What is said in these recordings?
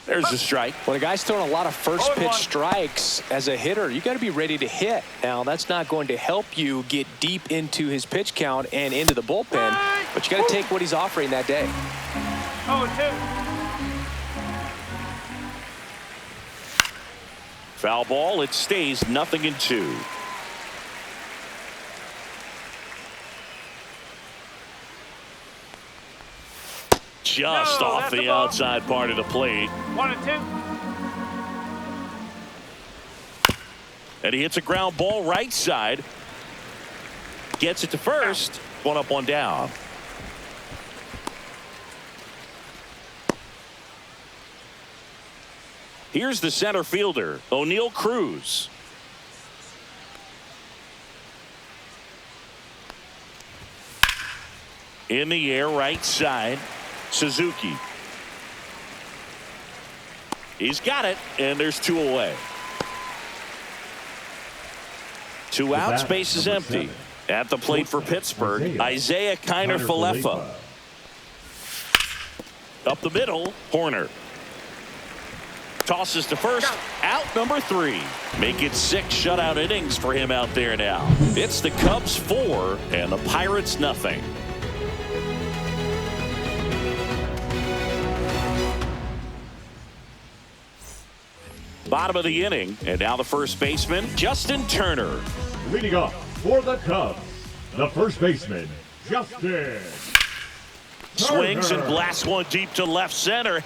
There's a strike. When a guy's throwing a lot of first pitch strikes as a hitter, you got to be ready to hit. Now, that's not going to help you get deep into his pitch count and into the bullpen, but you got to take what he's offering that day. 0-2. Foul ball. It stays 0-2. Just off the outside part of the plate. 1-2. And he hits a ground ball right side. Gets it to first. 1 up, 1 down. Here's the center fielder, O'Neal Cruz. In the air, right side, Suzuki. He's got it, and there's 2 away. 2 out, space is empty. At the plate for Pittsburgh, Isaiah Kiner-Falefa. Up the middle, Horner. Tosses to first, out number 3. Make it 6 shutout innings for him out there now. It's the Cubs 4 and the Pirates nothing. Bottom of the inning, and now the first baseman, Justin Turner. Leading off for the Cubs, the first baseman, Justin Turner. Swings and blasts one deep to left center.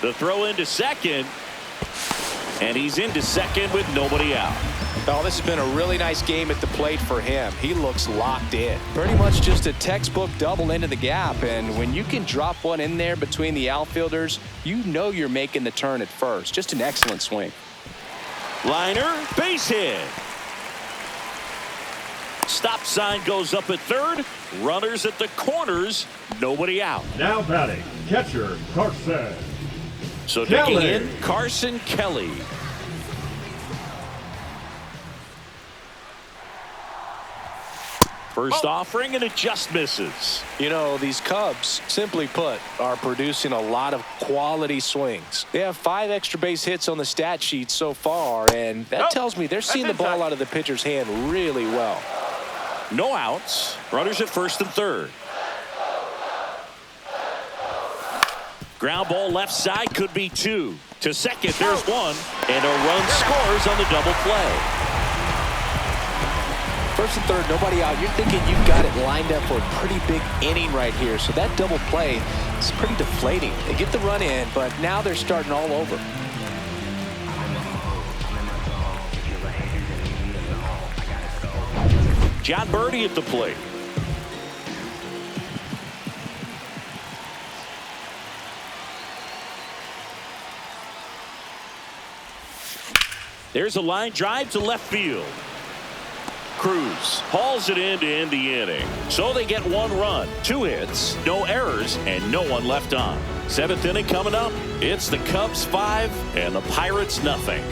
The throw into second, and he's into second with nobody out. Oh, this has been a really nice game at the plate for him. He looks locked in. Pretty much just a textbook double into the gap, and when you can drop one in there between the outfielders, you know you're making the turn at first. Just an excellent swing. Liner, base hit. Stop sign goes up at third. Runners at the corners, nobody out. Now batting, catcher Carson So Kelly. digging in, Carson Kelly. First offering, and it just misses. You know, these Cubs, simply put, are producing a lot of quality swings. They have 5 extra base hits on the stat sheet so far, and that tells me they're seeing the ball out of the pitcher's hand really well. No outs. Runners at first and third. Ground ball left side, could be 2. To second, there's 1. And a run scores on the double play. First and third, nobody out. You're thinking you've got it lined up for a pretty big inning right here. So that double play is pretty deflating. They get the run in, but now they're starting all over. John Birdie at the plate. There's a line drive to left field. Cruz hauls it in to end the inning. So they get 1 run, 2 hits, no errors, and no one left on. 7th inning coming up. It's the Cubs 5 and the Pirates nothing.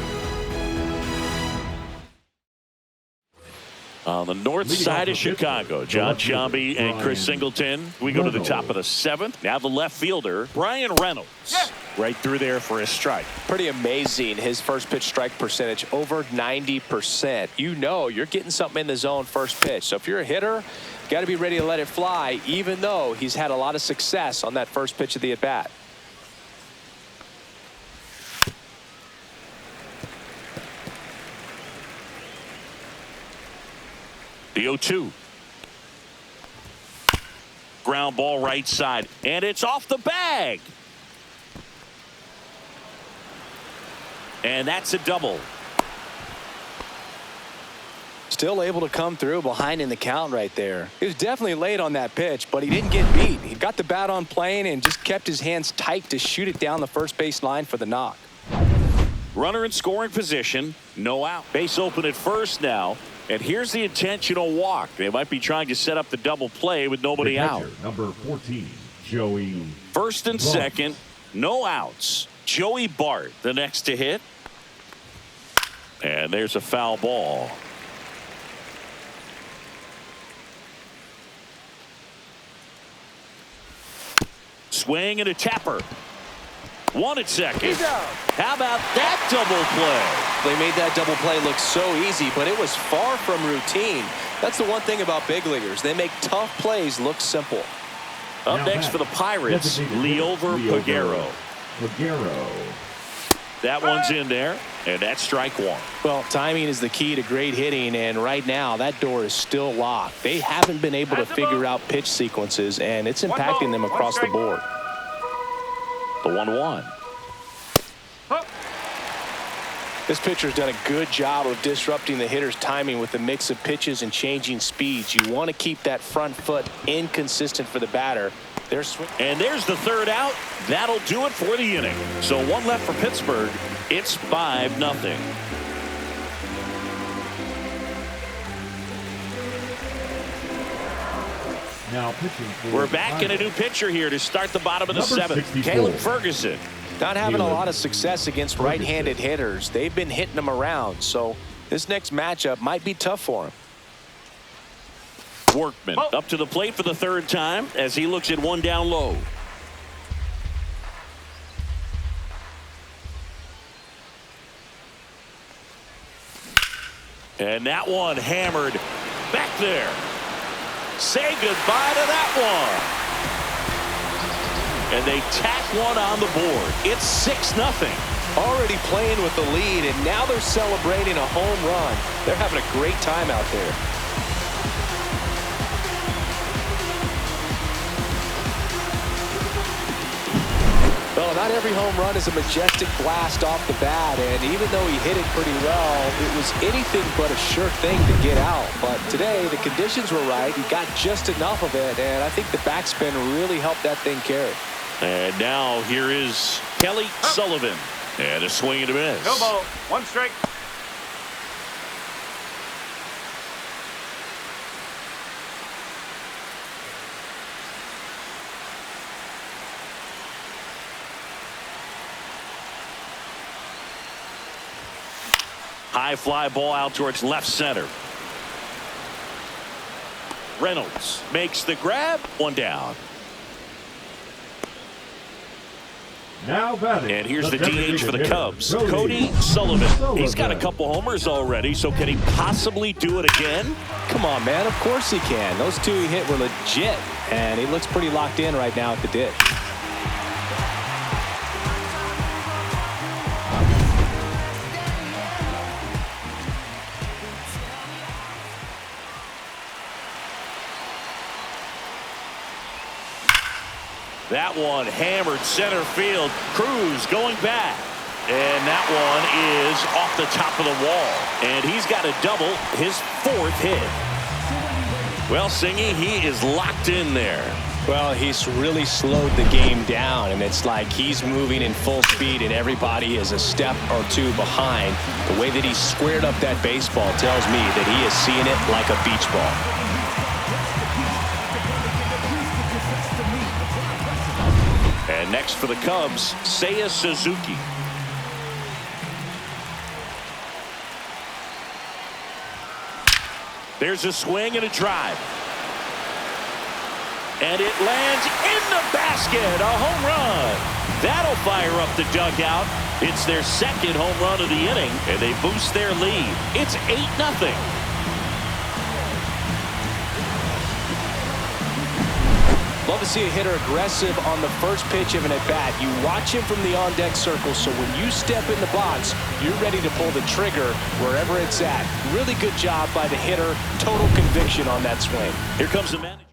On the north side of Chicago, John Sciambi and Chris Singleton. We go to the top of the 7th. Now the left fielder, Brian Reynolds. Right through there for a strike. Pretty amazing, his first pitch strike percentage, over 90%. You know you're getting something in the zone first pitch. So if you're a hitter, got to be ready to let it fly, even though he's had a lot of success on that first pitch of the at-bat. The 0-2. Ground ball right side, and it's off the bag. And that's a double. Still able to come through behind in the count right there. He was definitely late on that pitch, but he didn't get beat. He got the bat on plane and just kept his hands tight to shoot it down the first base line for the knock. Runner in scoring position, no out. Base open at first now. And here's the intentional walk. They might be trying to set up the double play with nobody out. Number 14, Joey. First and Bart. second, no outs. Joey Bart, the next to hit. And there's a foul ball. swing and a tapper. One at second. How about that double play? They made that double play look so easy, but it was far from routine. That's the one thing about big leaguers. They make tough plays look simple. Up next for the Pirates, Liover Peguero. That one's in there, and that's strike one. Well, timing is the key to great hitting, and right now that door is still locked. They haven't been able to figure out pitch sequences, and it's impacting them across the board. The 1-1. This pitcher's done a good job of disrupting the hitter's timing with a mix of pitches and changing speeds. You want to keep that front foot inconsistent for the batter. And there's the third out. That'll do it for the inning. So one left for Pittsburgh. It's 5-0. Now pitching for We're back in a new pitcher here to start the bottom of the seventh. Caleb Ferguson. Not having a lot of success against right-handed hitters. They've been hitting them around, so this next matchup might be tough for him. Workman up to the plate for the third time as he looks at one down low. And that one hammered back there. Say goodbye to that one. And they tack one on the board. It's 6-0. Already playing with the lead, and now they're celebrating a home run. They're having a great time out there. Well, not every home run is a majestic blast off the bat, and even though he hit it pretty well, it was anything but a sure thing to get out. But today, the conditions were right. He got just enough of it, and I think the backspin really helped that thing carry. And now here is Kelly Sullivan. And a swing and a miss. No ball. One strike. High fly ball out towards left center. Reynolds makes the grab. One down. Now batting. And here's the DH for the Cubs, Cody Sullivan. He's got a couple homers already, so can he possibly do it again? Come on, man. Of course he can. Those two he hit were legit, and he looks pretty locked in right now at the dish. That one hammered center field. Cruz going back. And that one is off the top of the wall. And he's got a double, his fourth hit. Well, Singy, he is locked in there. Well, he's really slowed the game down, and it's like he's moving in full speed, and everybody is a step or two behind. The way that he squared up that baseball tells me that he is seeing it like a beach ball. And next for the Cubs, Seiya Suzuki. There's a swing and a drive. And it lands in the basket. A home run. That'll fire up the dugout. It's their second home run of the inning, and they boost their lead. It's 8-0. Love to see a hitter aggressive on the first pitch of an at-bat. You watch him from the on-deck circle, so when you step in the box, you're ready to pull the trigger wherever it's at. Really good job by the hitter. Total conviction on that swing. Here comes the manager.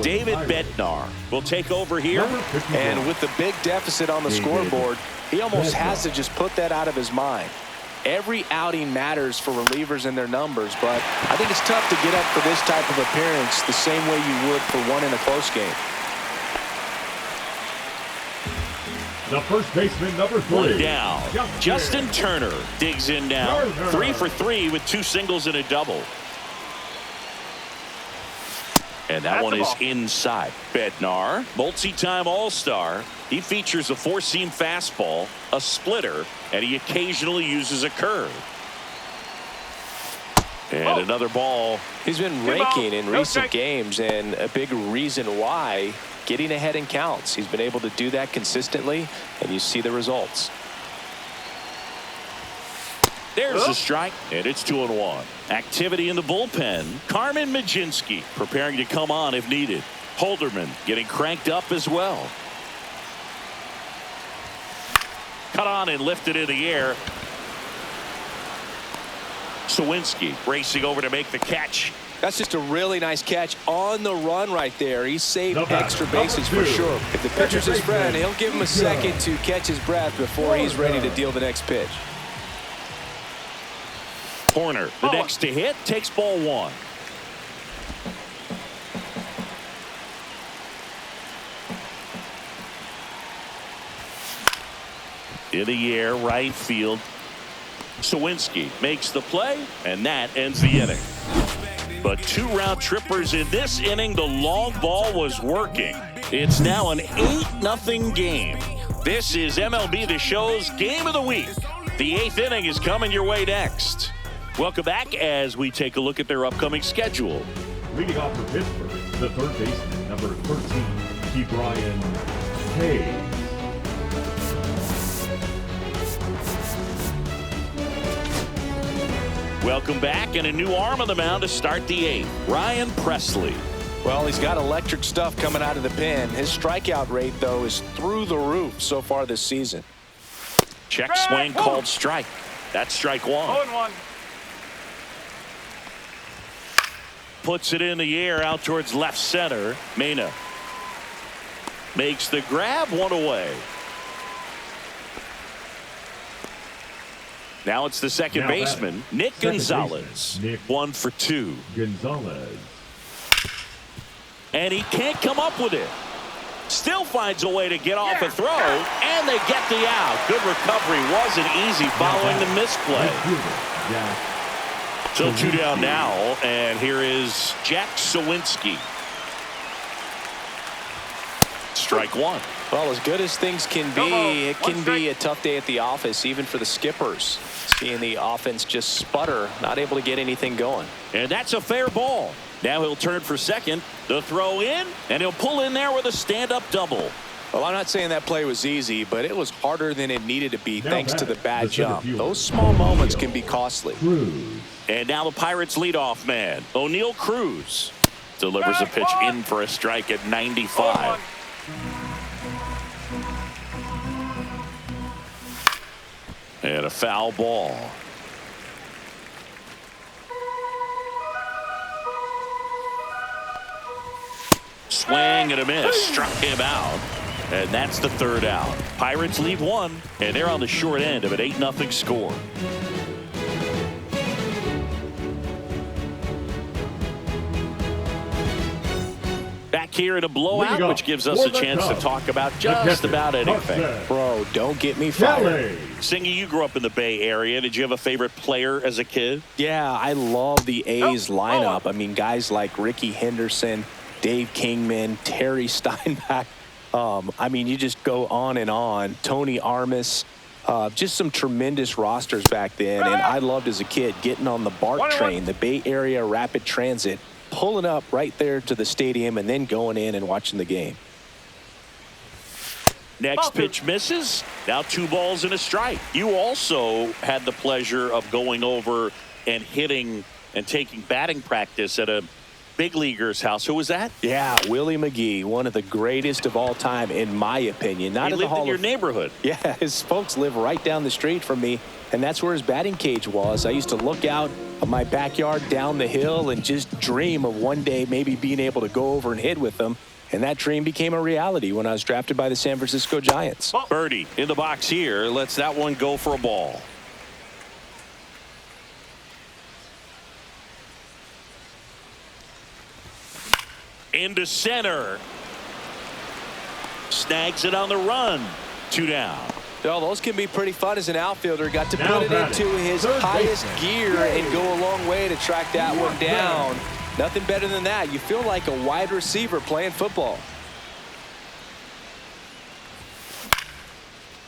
David Bednar will take over here. And with the big deficit on the scoreboard, he almost has to just put that out of his mind. Every outing matters for relievers and their numbers, but I think it's tough to get up for this type of appearance the same way you would for one in a close game. The first baseman, number 3. One down. Justin Turner digs in now. 3 for 3 with 2 singles and a double. And that one is inside. Bednar, multi-time All-Star. He features a 4-seam fastball, a splitter, and he occasionally uses a curve. And another ball. He's been raking in recent games, and a big reason why getting ahead in counts. He's been able to do that consistently, and you see the results. There's a strike, and it's 2-1. Activity in the bullpen. Carmen Majinski preparing to come on if needed. Holderman getting cranked up as well. Cut on and lifted in the air. Sawinski racing over to make the catch. That's just a really nice catch on the run right there. He saved extra bases for sure. If the pitcher's his friend, he'll give him a second to catch his breath before he's ready to deal the next pitch. Corner, the next to hit, takes ball one. In the air, right field. Sawinski makes the play, and that ends the inning. But 2 round trippers in this inning. The long ball was working. It's now an 8-0 game. This is MLB The Show's Game of the Week. The 8th inning is coming your way next. Welcome back as we take a look at their upcoming schedule. Leading off for Pittsburgh, the third baseman, number 13, Brian Hayes. Welcome back, and a new arm on the mound to start the 8th, Ryan Presley. Well, he's got electric stuff coming out of the pen. His strikeout rate, though, is through the roof so far this season. Check swing called strike. That's strike one. 0-1. Puts it in the air out towards left center. Mena makes the grab, one away. Now it's the second baseman, Nick Gonzalez. 1 for 2. Gonzalez. And he can't come up with it. Still finds a way to get off a throw, and they get the out. Good recovery. Wasn't easy following the misplay. So 2 down now, and here is Jack Sawinski. Strike one. Well, as good as things can be, it can be a tough day at the office, even for the skippers. Seeing the offense just sputter, not able to get anything going. And that's a fair ball. Now he'll turn for second. The throw in, and he'll pull in there with a stand-up double. Well, I'm not saying that play was easy, but it was harder than it needed to be thanks to the bad jump. Those small moments can be costly. And now the Pirates leadoff man, O'Neal Cruz, delivers a pitch in for a strike at 95. And a foul ball. Swing and a miss. Struck him out. And that's the third out. Pirates lead 1, and they're on the short end of an 8-0 score. Back here in a blowout, which gives us a chance to talk about just about anything. Bro, don't get me fired. Singy, you grew up in the Bay Area. Did you have a favorite player as a kid? Yeah, I love the A's lineup. I mean, guys like Ricky Henderson, Dave Kingman, Terry Steinbach. I mean, you just go on and on. Tony Armas. Just some tremendous rosters back then. And I loved as a kid getting on the BART train, the Bay Area Rapid Transit, pulling up right there to the stadium and then going in and watching the game. Next pitch misses. Now 2 balls and a strike. You also had the pleasure of going over and hitting and taking batting practice at a big leaguer's house. Who was that? Yeah, Willie McGee, one of the greatest of all time, in my opinion. Not he in lived the Hall in your of... neighborhood. Yeah, his folks live right down the street from me, and that's where his batting cage was. I used to look out of my backyard down the hill and just dream of one day maybe being able to go over and hit with him. And that dream became a reality when I was drafted by the San Francisco Giants. Birdie in the box here. Lets that one go for a ball. Into center. Snags it on the run. 2 down. Well, those can be pretty fun as an outfielder. Got to put it into his highest gear and go a long way to track that one down. Nothing better than that. You feel like a wide receiver playing football.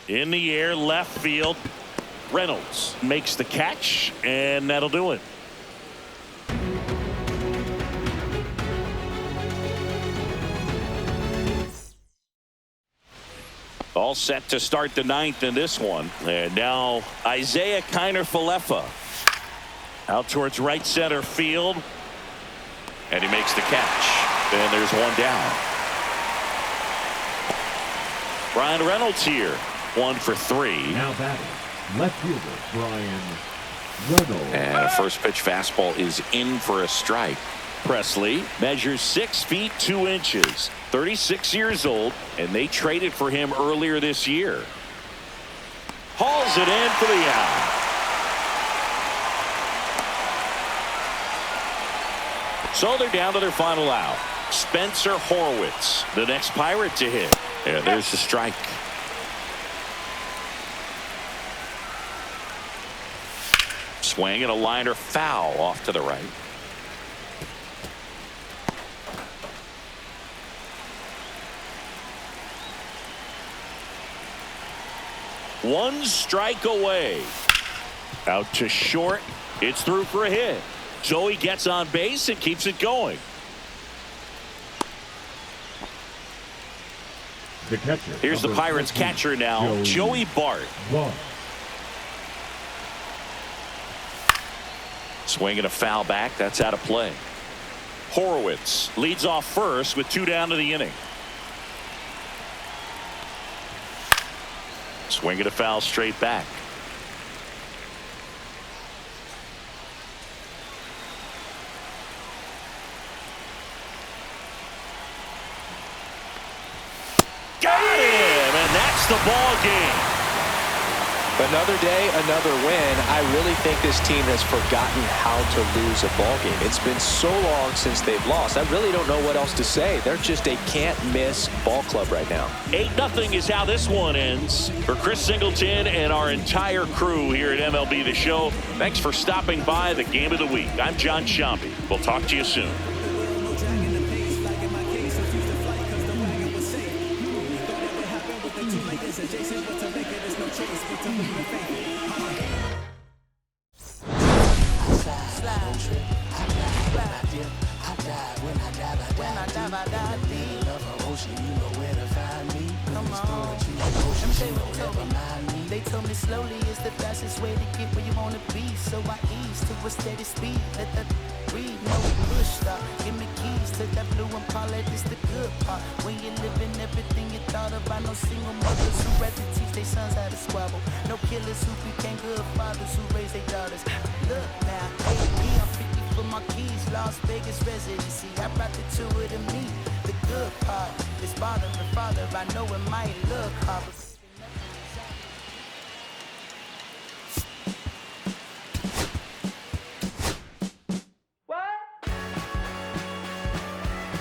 In the air, left field. Reynolds makes the catch, and that'll do it. All set to start the ninth in this one. And now Isaiah Kiner-Falefa out towards right center field. And he makes the catch. And there's one down. Brian Reynolds here. 1 for 3. Now batting, left fielder Brian Reynolds. And a first pitch fastball is in for a strike. Presley measures 6 feet 2 inches, 36 years old, and they traded for him earlier this year. Hauls it in for the out. So they're down to their final out. Spencer Horwitz, the next Pirate to hit. And there's the strike. Swing and a liner foul off to the right. One strike away. Out to short. It's through for a hit. Joey gets on base and keeps it going. The catcher. Here's the Pirates catcher now, Joey Bart. Swinging a foul back. That's out of play. Horowitz leads off first with 2 down to the inning. Swinging a foul straight back. Got him, and that's the ball game. Another day, another win. I really think this team has forgotten how to lose a ball game. It's been so long since they've lost. I really don't know what else to say. They're just a can't-miss ball club right now. 8-0 is how this one ends. For Chris Singleton and our entire crew here at MLB The Show, thanks for stopping by the Game of the Week. I'm John Sciambi. We'll talk to you soon. They told me slowly is the fastest way to get where you want to be. So I ease to a steady speed. Let that breathe, no push stop. Give me keys to that blue Impala. This the good part. When you're living everything you thought about. No single mothers who rather teach their sons how to squabble. No killers who became good fathers who raised their daughters. Look now, hey, I'm 50 for my keys. Las Vegas residency. I brought the two of them me. The good part is father and father. I know it might look hard, but